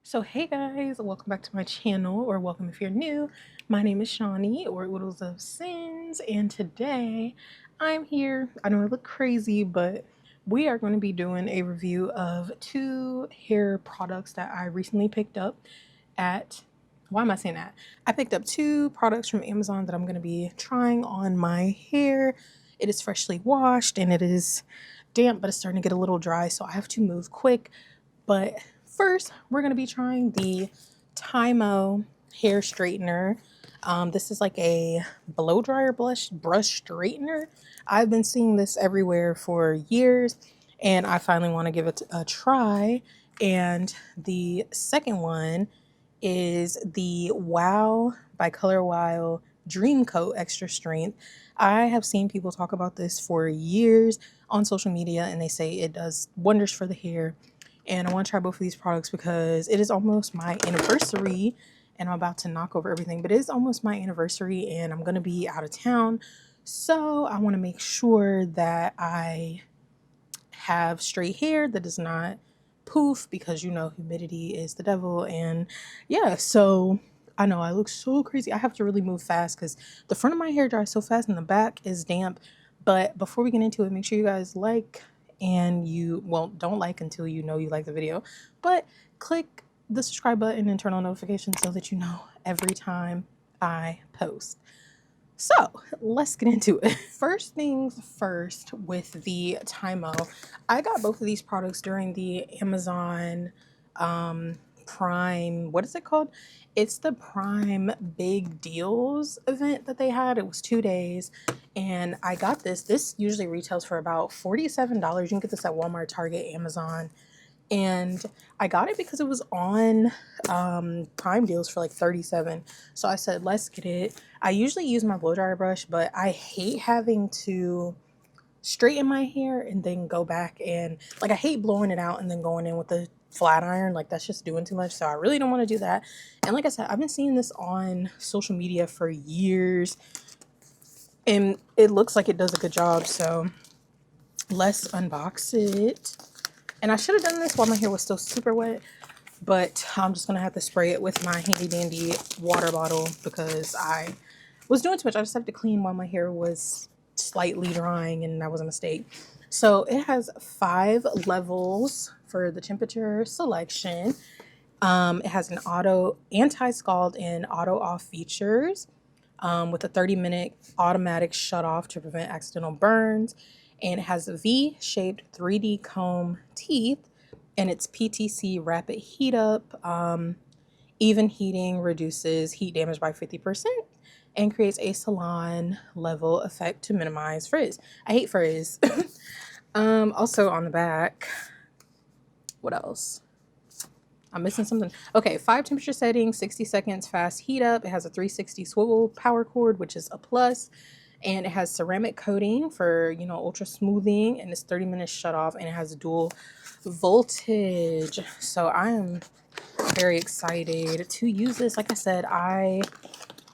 So hey guys, welcome back to my channel, or welcome if you're new. My name is Shawnee, or Oodles of Sins, and today I'm here. I know I look crazy, but we are going to be doing a review of two hair products that I recently picked up at, why am I saying that? I picked up two products from Amazon that I'm going to be trying on my hair. It is freshly washed and it is damp, but it's starting to get a little dry, so I have to move quick. But first, we're going to be trying the Tymo hair straightener. This is like a blow dryer brush straightener. I've been seeing this everywhere for years, and I finally want to give it a try. And the second one is the Wow by Color Wow Dreamcoat Extra Strength. I have seen people talk about this for years on social media, and they say it does wonders for the hair. And I want to try both of these products because it is almost my anniversary, and I'm about to knock over everything, but it is almost my anniversary and I'm going to be out of town. So I want to make sure that I have straight hair that does not poof, because you know humidity is the devil. And yeah, so I know I look so crazy. I have to really move fast because the front of my hair dries so fast and the back is damp. But before we get into it, make sure you guys like, and you, well, don't like until you know you like the video, but click the subscribe button and turn on notifications so that you know every time I post. So let's get into it. First things first, with the Tymo, I got both of these products during the Amazon Prime, what is it called? It's the Prime Big Deals event that they had. It was 2 days, and I got this. This usually retails for about $47. You can get this at Walmart, Target, Amazon. And I got it because it was on Prime deals for like 37. So I said, let's get it. I usually use my blow dryer brush, but I hate having to straighten my hair and then go back, and like I hate blowing it out and then going in with the flat iron. Like that's just doing too much. So I really don't want to do that. And like I said, I've been seeing this on social media for years, and it looks like it does a good job. So let's unbox it. And I should have done this while my hair was still super wet, but I'm just gonna have to spray it with my handy dandy water bottle because I was doing too much. I just had to clean while my hair was slightly drying, and that was a mistake. So it has 5 levels for the temperature selection. It has an auto anti-scald and auto off features, with a 30-minute automatic shut off to prevent accidental burns. And it has a V-shaped 3D comb teeth, and it's PTC rapid heat up. Even heating reduces heat damage by 50% and creates a salon level effect to minimize frizz. I hate frizz. Also on the back, what else? I'm missing something. Okay, 5 temperature settings, 60 seconds fast heat up. It has a 360 swivel power cord, which is a plus. And it has ceramic coating for, you know, ultra smoothing, and it's 30 minutes shut off, and it has dual voltage. So I am very excited to use this. Like I said, I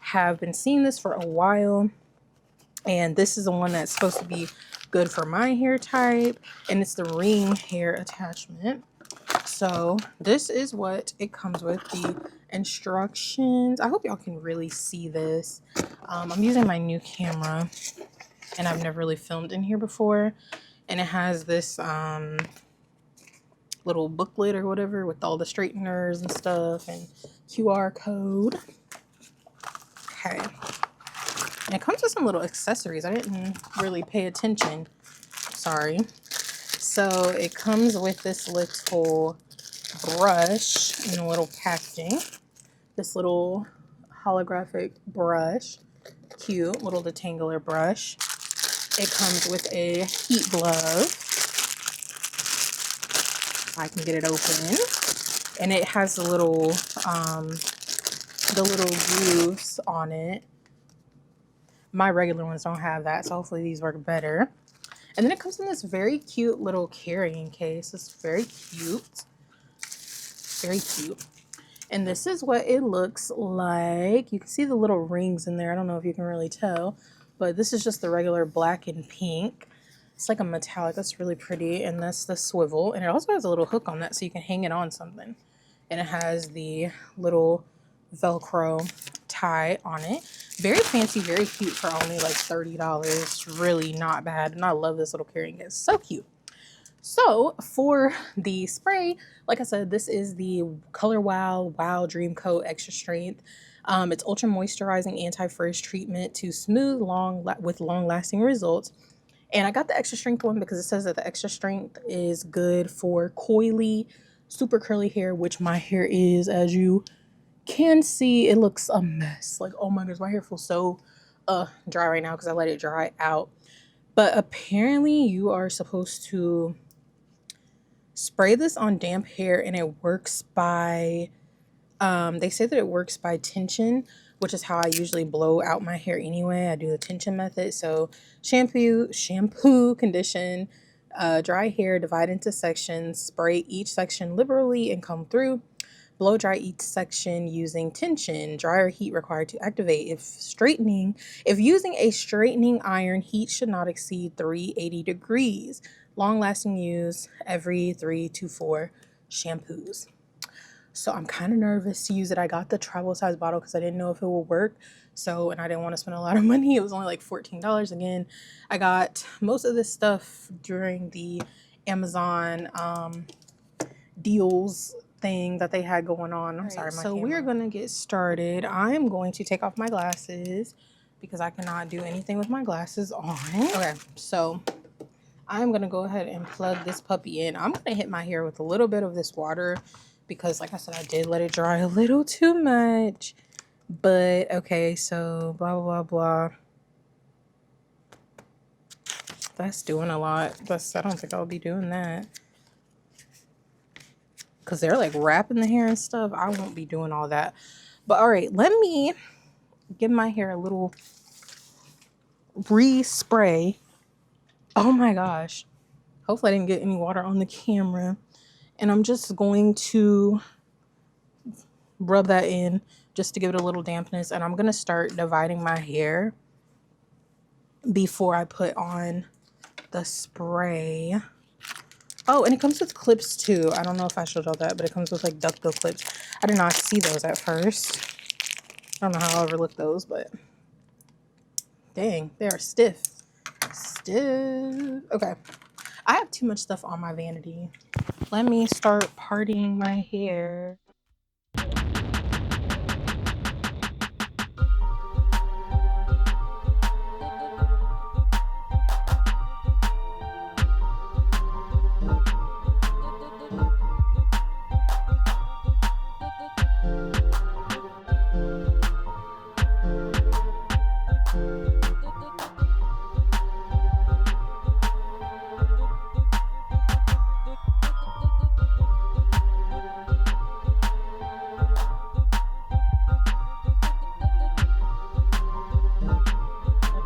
have been seeing this for a while, and this is the one that's supposed to be good for my hair type, and it's the ring hair attachment. So this is what it comes with, the instructions. I hope y'all can really see this. I'm using my new camera, and I've never really filmed in here before. And it has this little booklet or whatever with all the straighteners and stuff and QR code. Okay. And it comes with some little accessories. I didn't really pay attention. Sorry. So it comes with this little brush in a little packaging. This little holographic brush. Cute little detangler brush. It comes with a heat glove. I can get it open. And it has the little grooves on it. My regular ones don't have that, so hopefully these work better. And then it comes in this very cute little carrying case. It's very cute. Very cute. And this is what it looks like. You can see the little rings in there. I don't know if you can really tell, but this is just the regular black and pink. It's like a metallic. That's really pretty. And that's the swivel. And it also has a little hook on that so you can hang it on something. and it has the little Velcro tie on it. Very fancy, very cute for only like $30. Really not bad. And I love this little carrying case. So cute. So for the spray, like I said, this is the Color Wow Dreamcoat Extra Strength. It's ultra moisturizing anti-frizz treatment to smooth with long lasting results. And I got the extra strength one because it says that the extra strength is good for coily, super curly hair, which my hair is. As you can see, it looks a mess. Like, oh my goodness, my hair feels so dry right now because I let it dry out. But apparently you are supposed to spray this on damp hair, and it works by they say that it works by tension, which is how I usually blow out my hair anyway. I do the tension method. So shampoo, condition, dry hair, divide into sections, spray each section liberally and comb through. Blow dry each section using tension. Dryer heat required to activate. If using a straightening iron, heat should not exceed 380 degrees. Long lasting use every 3 to 4 shampoos. So I'm kind of nervous to use it. I got the travel size bottle because I didn't know if it would work. And I didn't want to spend a lot of money. It was only like $14 again. I got most of this stuff during the Amazon deals thing that they had going on. I'm sorry, so we're gonna get started. I'm going to take off my glasses because I cannot do anything with my glasses on. Okay, so I'm gonna go ahead and plug this puppy in. I'm gonna hit my hair with a little bit of this water because, like I said, I did let it dry a little too much. But okay, so blah blah blah. That's doing a lot. I don't think I'll be doing that. Because they're like wrapping the hair and stuff. I won't be doing all that. But all right, let me give my hair a little respray. Oh my gosh. Hopefully I didn't get any water on the camera. And I'm just going to rub that in just to give it a little dampness. And I'm going to start dividing my hair before I put on the spray. Oh, and it comes with clips too. I don't know if I showed y'all that, but it comes with like duckbill clips. I did not see those at first. I don't know how I overlooked those, but dang, they are stiff. Stiff. Okay. I have too much stuff on my vanity. Let me start parting my hair.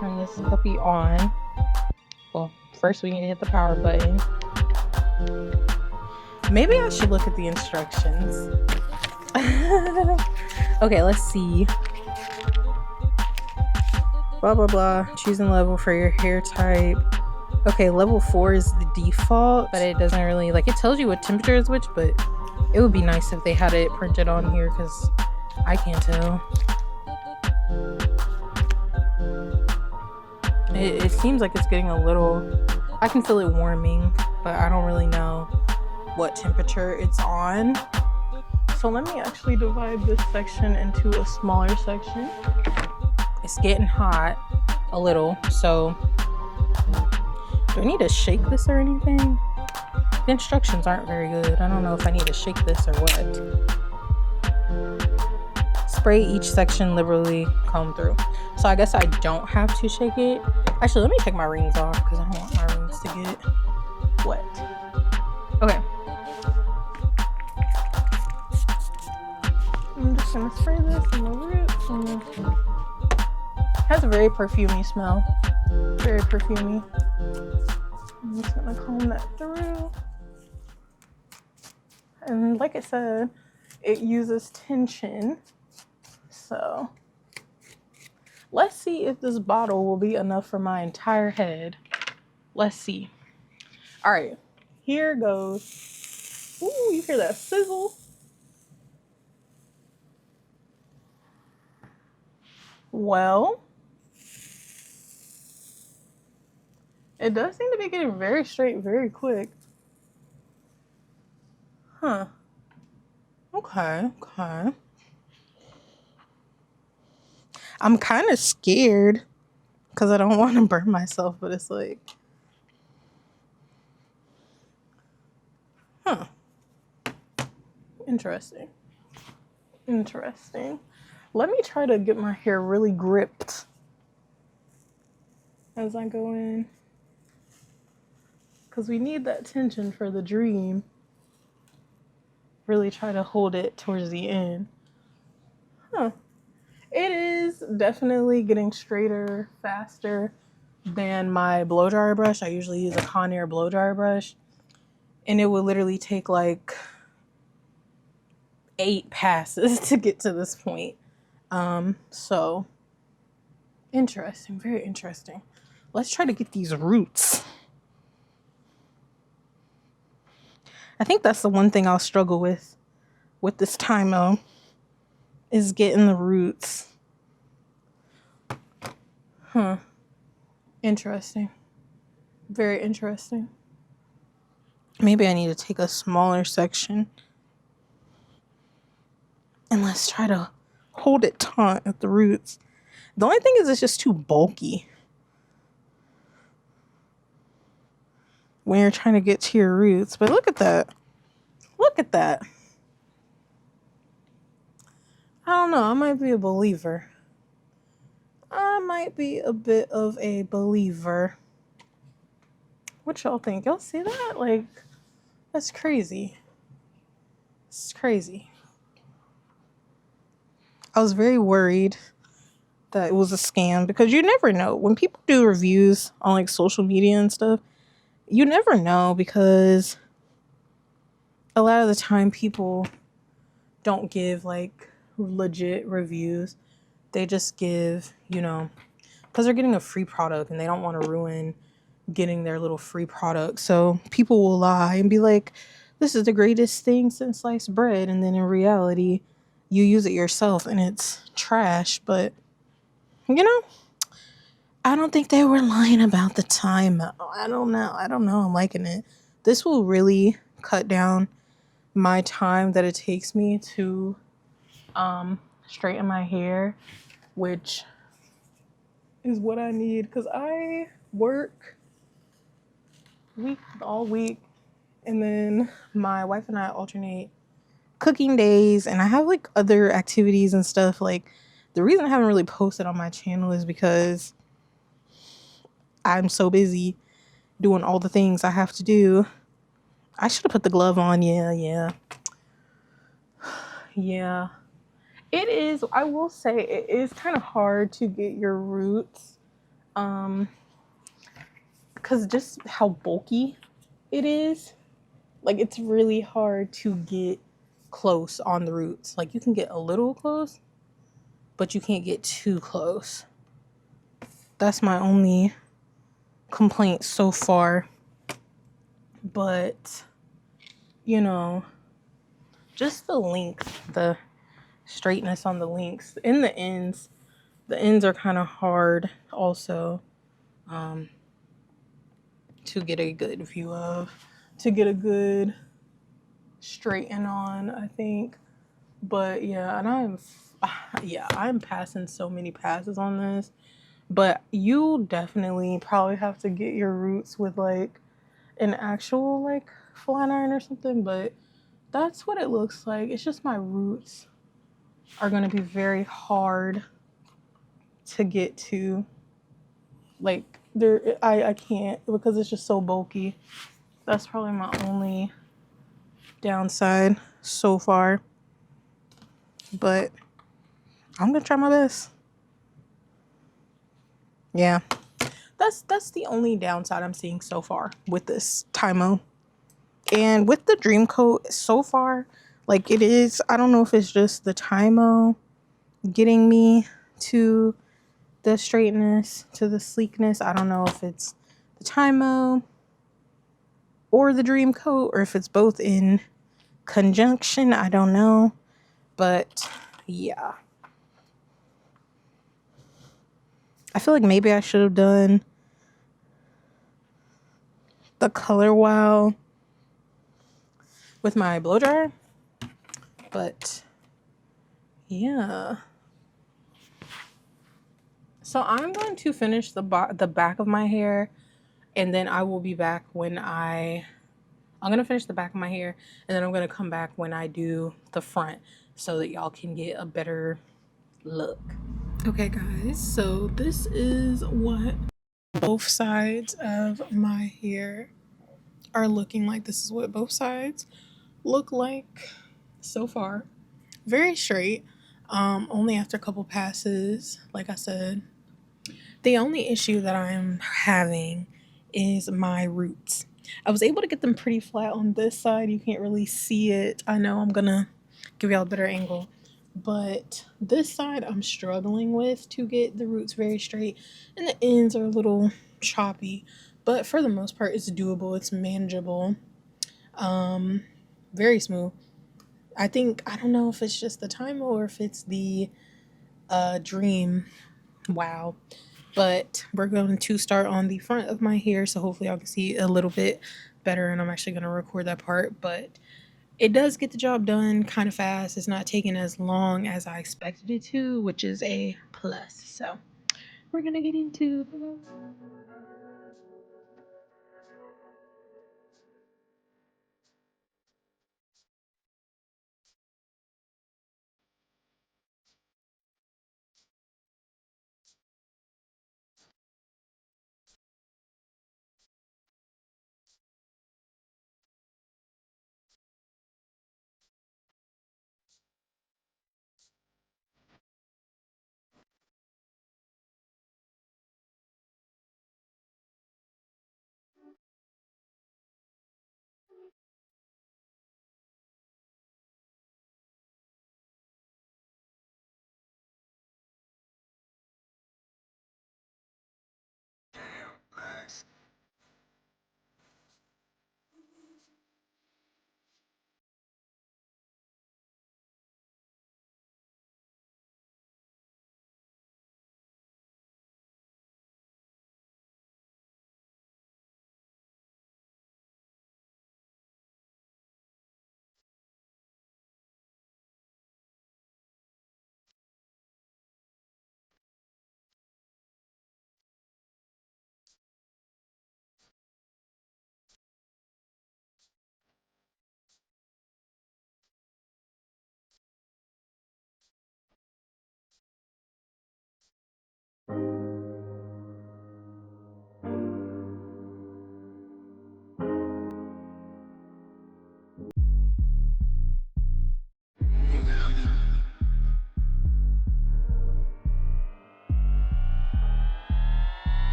Turn this puppy on. Well, first we need to hit the power button. Maybe I should look at the instructions. Okay, let's see. Blah blah blah. Choosing level for your hair type. Okay, level 4 is the default, but it doesn't really, like, it tells you what temperature is which, but it would be nice if they had it printed on here because I can't tell. It seems like it's getting a little, I can feel it warming, but I don't really know what temperature it's on. So let me actually divide this section into a smaller section. It's getting hot a little, so do I need to shake this or anything? The instructions aren't very good. I don't know if I need to shake this or what. Spray each section liberally, comb through. So I guess I don't have to shake it. Actually, let me take my rings off because I don't want my rings to get wet. Okay. I'm just gonna spray this in the roots. It has a very perfumey smell. Very perfumey. I'm just gonna comb that through. And like I said, it uses tension. So let's see if this bottle will be enough for my entire head. Let's see. All right, here goes. Ooh, you hear that sizzle? Well, it does seem to be getting very straight very quick. Huh. Okay, okay. I'm kind of scared because I don't want to burn myself, but it's like, huh. Interesting. Interesting. Let me try to get my hair really gripped as I go in, because we need that tension for the dream. Really try to hold it towards the end. Huh. It is definitely getting straighter faster than my blow dryer brush. I usually use a Conair blow dryer brush, and it would literally take like 8 passes to get to this point. So interesting, very interesting. Let's try to get these roots. I think that's the one thing I'll struggle with this Tymo is getting the roots. Huh. Interesting. Very interesting. Maybe I need to take a smaller section and let's try to hold it taut at the roots. The only thing is it's just too bulky when you're trying to get to your roots. But look at that. Look at that. I don't know. I might be a believer. I might be a bit of a believer. What y'all think? Y'all see that? Like, that's crazy. It's crazy. I was very worried that it was a scam because you never know. When people do reviews on like social media and stuff, you never know because a lot of the time people don't give like legit reviews. They just give, you know, because they're getting a free product and they don't want to ruin getting their little free product. So people will lie and be like, this is the greatest thing since sliced bread. And then in reality, you use it yourself and it's trash. But, you know, I don't think they were lying about the time. I don't know. I'm liking it. This will really cut down my time that it takes me to straighten my hair, which is what I need because I work all week, and then my wife and I alternate cooking days, and I have like other activities and stuff. Like, the reason I haven't really posted on my channel is because I'm so busy doing all the things I have to do. I should have put the glove on. Yeah. It is, I will say, it is kind of hard to get your roots because just how bulky it is. Like, it's really hard to get close on the roots. Like, you can get a little close, but you can't get too close. That's my only complaint so far. But, you know, just the length, the straightness on the links. In the ends are kind of hard also to get a good view of, to get a good straighten on, I think. But yeah, and I'm passing so many passes on this. But you definitely probably have to get your roots with like an actual like flat iron or something. But that's what it looks like. It's just my roots are going to be very hard to get to. Like, I can't because it's just so bulky. That's probably my only downside so far. But I'm going to try my best. Yeah. That's the only downside I'm seeing so far with this Tymo. And with the dreamcoat so far, like, it is, I don't know if it's just the Tymo getting me to the straightness, to the sleekness. I don't know if it's the Tymo or the dreamcoat, or if it's both in conjunction. I don't know. But yeah. I feel like maybe I should have done the color wow with my blow dryer, but yeah. So I'm going to finish the back of my hair, and then I will be back when I'm gonna finish the back of my hair, and then I'm gonna come back when I do the front so that y'all can get a better look. Okay, guys, so this is what both sides of my hair are looking like. This is what both sides look like so far. Very straight. Only after a couple passes, like I said. The only issue that I'm having is my roots. I was able to get them pretty flat on this side. You can't really see it. I know I'm gonna give y'all a better angle. But this side I'm struggling with to get the roots very straight, and the ends are a little choppy. But for the most part it's doable, it's manageable. Um Very smooth. I don't know if it's just the Tymo or if it's the Dream Wow. But we're going to start on the front of my hair, so hopefully y'all can see a little bit better, and I'm actually going to record that part. But it does get the job done kind of fast. It's not taking as long as I expected it to, which is a plus. So we're going to get into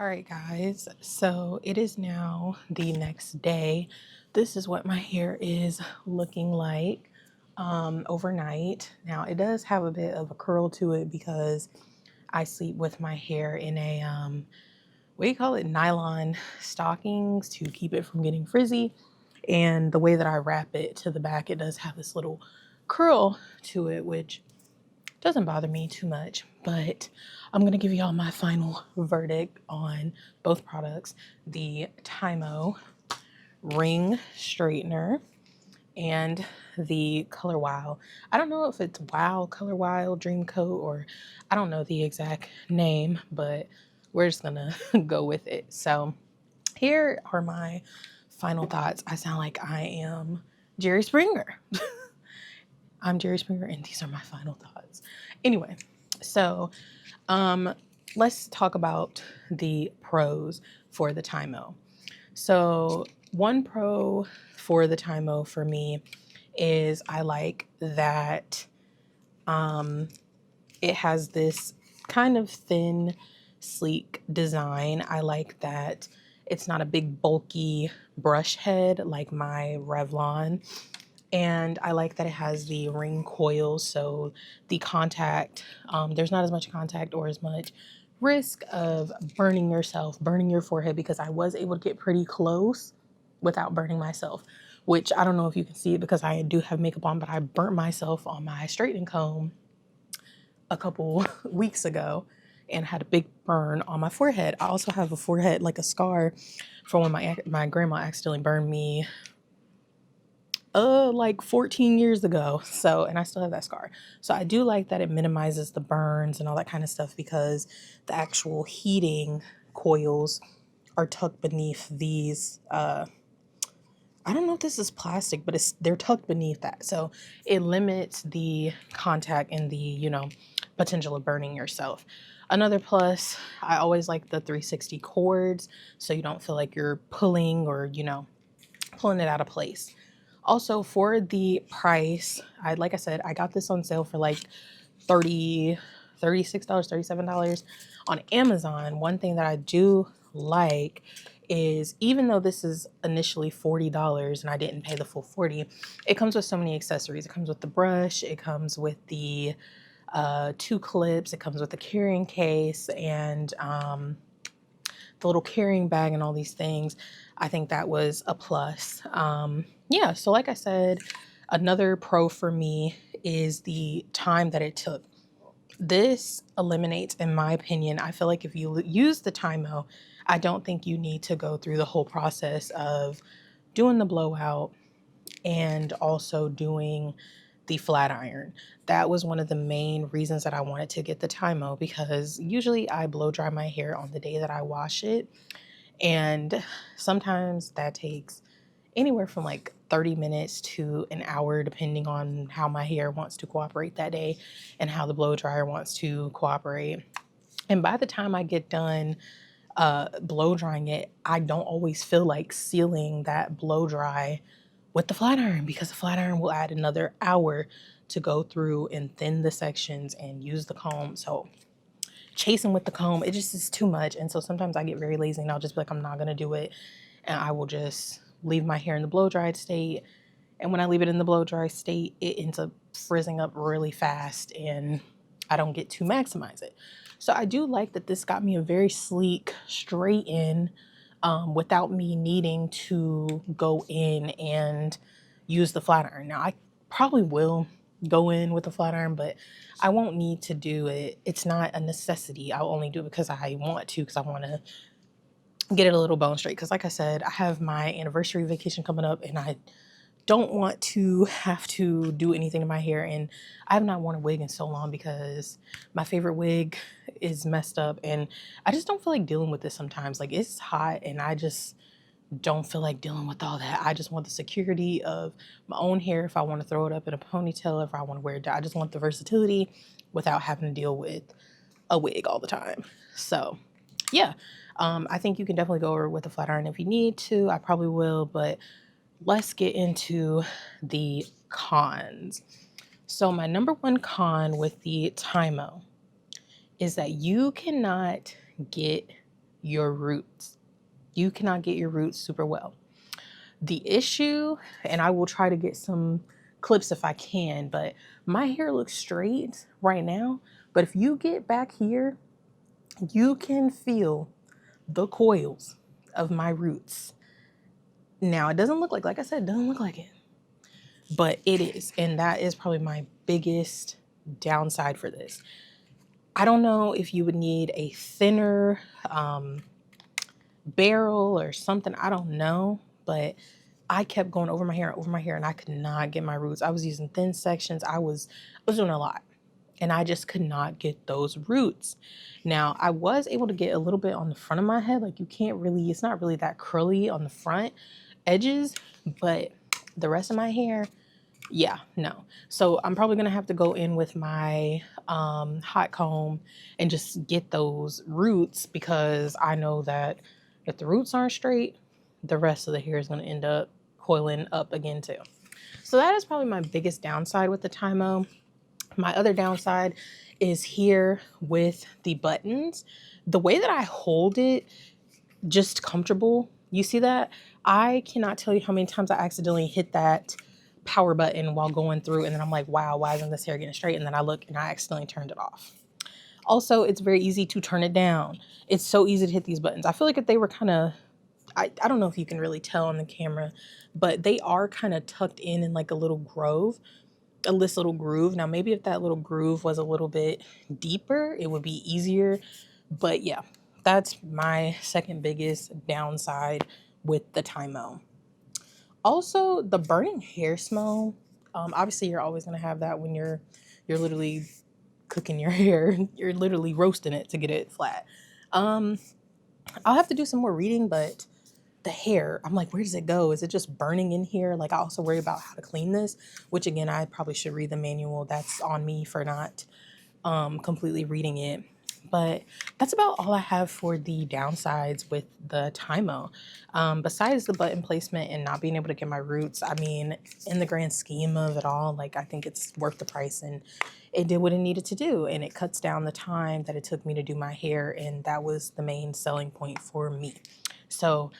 All right, guys, so it is now the next day. This is what my hair is looking like overnight. Now, it does have a bit of a curl to it because I sleep with my hair in a, what do you call it, nylon stockings to keep it from getting frizzy. And the way that I wrap it to the back, it does have this little curl to it, which doesn't bother me too much, but I'm gonna give y'all my final verdict on both products: the Tymo ring straightener and the Color Wow. I don't know if it's Wow, Color Wow, Dreamcoat, or I don't know the exact name, but we're just gonna go with it. So here are my final thoughts. I sound like I am Jerry Springer. I'm Jerry Springer, and these are my final thoughts. Anyway, so let's talk about the pros for the Tymo. So one pro for the Tymo for me is I like that it has this kind of thin, sleek design. I like that it's not a big, bulky brush head like my Revlon. And I like that it has the ring coils, so the contact, there's not as much contact or as much risk of burning yourself, burning your forehead, because I was able to get pretty close without burning myself, which I don't know if you can see it because I do have makeup on, but I burnt myself on my straightening comb a couple weeks ago and had a big burn on my forehead. I also have a forehead, like a scar from when my grandma accidentally burned me like 14 years ago. So, and I still have that scar. So I do like that it minimizes the burns and all that kind of stuff because the actual heating coils are tucked beneath these I don't know if this is plastic, but they're tucked beneath that. So it limits the contact and the, potential of burning yourself. Another plus, I always like the 360 cords so you don't feel like you're pulling or, pulling it out of place. Also, for the price, like I said, I got this on sale for like 30 $36, $37 on Amazon. One thing that I do like is, even though this is initially $40 and I didn't pay the full 40, it comes with so many accessories. It comes with the brush, it comes with the two clips, it comes with the carrying case, and the little carrying bag and all these things. I think that was a plus. Yeah, so like I said, another pro for me is the time that it took. This eliminates, in my opinion, I feel like if you use the Tymo, I don't think you need to go through the whole process of doing the blowout and also doing the flat iron. That was one of the main reasons that I wanted to get the Tymo, because usually I blow dry my hair on the day that I wash it. And sometimes that takes anywhere from like 30 minutes to an hour, depending on how my hair wants to cooperate that day and how the blow dryer wants to cooperate. And by the time I get done blow drying it, I don't always feel like sealing that blow dry with the flat iron, because the flat iron will add another hour to go through and thin the sections and use the comb. So chasing with the comb, it just is too much. And so sometimes I get very lazy and I'll just be like, I'm not going to do it. And I will just leave my hair in the blow dried state. And when I leave it in the blow dry state, it ends up frizzing up really fast and I don't get to maximize it. So I do like that this got me a very sleek straight in without me needing to go in and use the flat iron. Now I probably will go in with the flat iron, but I won't need to do it. It's not a necessity. I'll only do it because I want to, because I want to get it a little bone straight. Because like I said, I have my anniversary vacation coming up and I don't want to have to do anything to my hair. And I have not worn a wig in so long because my favorite wig is messed up and I just don't feel like dealing with this sometimes. Like, it's hot and I just don't feel like dealing with all that. I just want the security of my own hair. If I want to throw it up in a ponytail, if I want to wear it down, I just want the versatility without having to deal with a wig all the time. So yeah, I think you can definitely go over with a flat iron if you need to. I probably will, but let's get into the cons. So my number one con with the Tymo is that you cannot get your roots. You cannot get your roots super well. The issue, and I will try to get some clips if I can, but my hair looks straight right now. But if you get back here, you can feel the coils of my roots. Now, it doesn't look like I said, it doesn't look like it, but it is. And that is probably my biggest downside for this. I don't know if you would need a thinner barrel or something. I don't know, but I kept going over my hair and I could not get my roots. I was using thin sections. I was doing a lot and I just could not get those roots. Now, I was able to get a little bit on the front of my head. Like, you can't really, it's not really that curly on the front edges, but the rest of my hair, yeah, no. So I'm probably gonna have to go in with my hot comb and just get those roots, because I know that if the roots aren't straight, the rest of the hair is gonna end up coiling up again too. So that is probably my biggest downside with the Tymo. My other downside is here with the buttons. The way that I hold it, just comfortable. You see that? I cannot tell you how many times I accidentally hit that power button while going through, and then I'm like, wow, why isn't this hair getting straight? And then I look and I accidentally turned it off. Also, it's very easy to turn it down. It's so easy to hit these buttons. I feel like if they were kind of, I don't know if you can really tell on the camera, but they are kind of tucked in like a little groove, this little groove. Now, maybe if that little groove was a little bit deeper, it would be easier. But yeah, that's my second biggest downside with the Tymo. Also, the burning hair smell. Obviously, you're always gonna have that when you're literally cooking your hair. You're literally roasting it to get it flat. I'll have to do some more reading, but the hair, I'm like, where does it go? Is it just burning in here? Like, I also worry about how to clean this, which again, I probably should read the manual. That's on me for not completely reading it. But that's about all I have for the downsides with the Tymo. Besides the button placement and not being able to get my roots, I mean, in the grand scheme of it all, like, I think it's worth the price, and it did what it needed to do, and it cuts down the time that it took me to do my hair, and that was the main selling point for me. So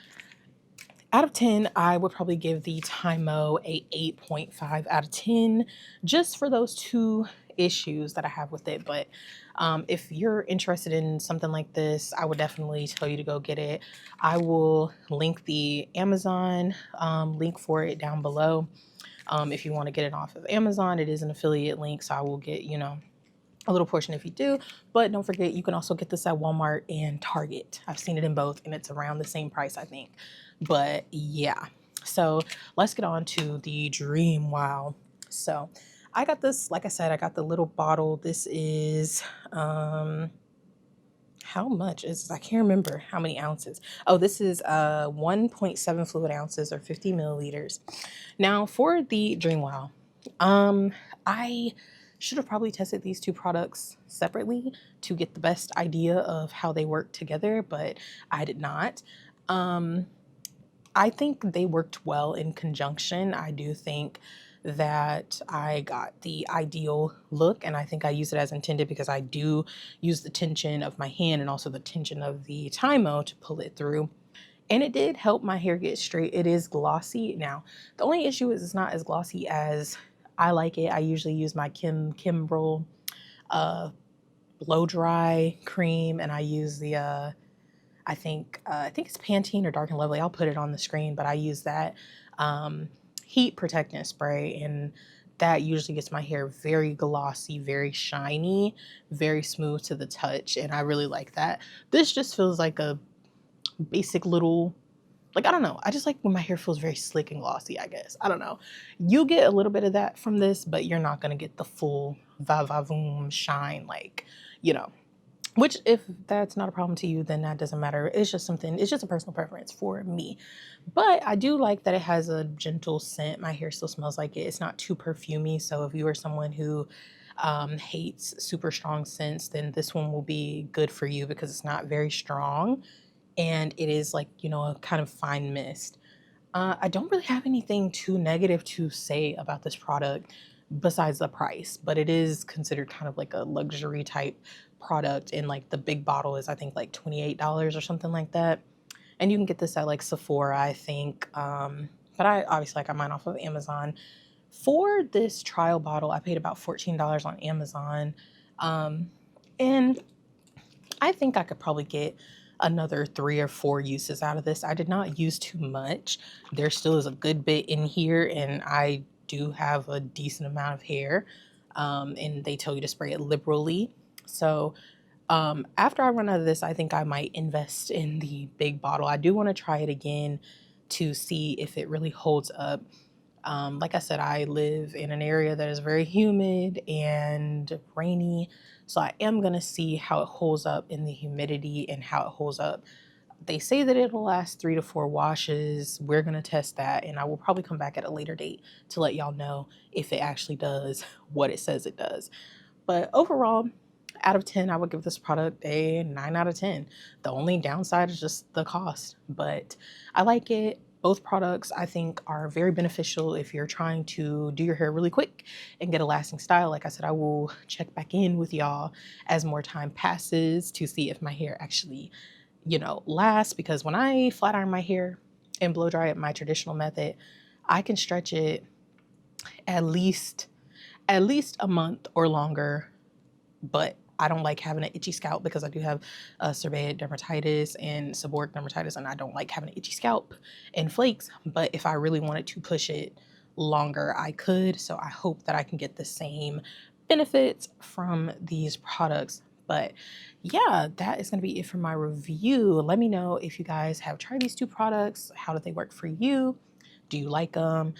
out of 10, I would probably give the Tymo a 8.5 out of 10, just for those two issues that I have with it. But if you're interested in something like this, I would definitely tell you to go get it. I will link the Amazon link for it down below. If you want to get it off of Amazon, it is an affiliate link, so I will get, a little portion if you do. But don't forget, you can also get this at Walmart and Target. I've seen it in both, and it's around the same price, I think. But yeah, so let's get on to the Dream Wow. So I got this, like I said, I got the little bottle. This is how much is this? I can't remember how many ounces. Oh, this is 1.7 fluid ounces, or 50 milliliters. Now for the Dream Wow, I should have probably tested these two products separately to get the best idea of how they work together, but I did not. I think they worked well in conjunction. I do think that I got the ideal look, and I think I used it as intended, because I do use the tension of my hand and also the tension of the Tymo to pull it through. And it did help my hair get straight. It is glossy. Now, the only issue is it's not as glossy as I like it. I usually use my Kimbrel blow dry cream, and I use the I think it's Pantene or Dark and Lovely. I'll put it on the screen, but I use that heat protectant spray, and that usually gets my hair very glossy, very shiny, very smooth to the touch, and I really like that. This just feels like a basic little, like, I don't know. I just like when my hair feels very slick and glossy, I guess. I don't know. You get a little bit of that from this, but you're not going to get the full va-va-voom shine, like, which, if that's not a problem to you, then that doesn't matter. It's just something, it's just a personal preference for me. But I do like that it has a gentle scent. My hair still smells like it. It's not too perfumey. So if you are someone who hates super strong scents, then this one will be good for you, because it's not very strong. And it is like, a kind of fine mist. I don't really have anything too negative to say about this product besides the price, but it is considered kind of like a luxury type product, and like the big bottle is I think like $28 or something like that. And you can get this at like Sephora, I think. But I obviously, like, I got mine off of Amazon. For this trial bottle, I paid about $14 on Amazon. And I think I could probably get another 3 or 4 uses out of this. I did not use too much. There still is a good bit in here, and I do have a decent amount of hair. And they tell you to spray it liberally. So after I run out of this, I think I might invest in the big bottle. I do want to try it again to see if it really holds up. Like I said, I live in an area that is very humid and rainy. So I am going to see how it holds up in the humidity and how it holds up. They say that it'll last 3 to 4 washes. We're going to test that, and I will probably come back at a later date to let y'all know if it actually does what it says it does. But overall, out of 10, I would give this product a 9 out of 10. The only downside is just the cost, but I like it. Both products, I think, are very beneficial if you're trying to do your hair really quick and get a lasting style. Like I said, I will check back in with y'all as more time passes to see if my hair actually, lasts. Because when I flat iron my hair and blow dry it my traditional method, I can stretch it at least a month or longer. But I don't like having an itchy scalp because I do have seborrheic dermatitis and seborrheic dermatitis, and I don't like having an itchy scalp and flakes. But if I really wanted to push it longer, I could. So I hope that I can get the same benefits from these products. But yeah, that is going to be it for my review. Let me know if you guys have tried these 2 products. How did they work for you? Do you like them?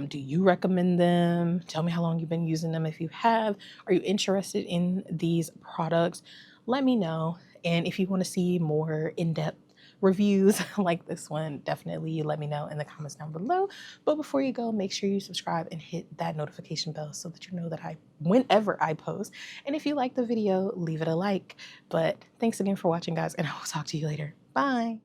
Do you recommend them? Tell me how long you've been using them if you have. Are you interested in these products? Let me know. And if you want to see more in-depth reviews like this one, definitely let me know in the comments down below. But before you go, make sure you subscribe and hit that notification bell so that you know that whenever I post. And if you like the video, leave it a like. But thanks again for watching, guys, and I will talk to you later. Bye.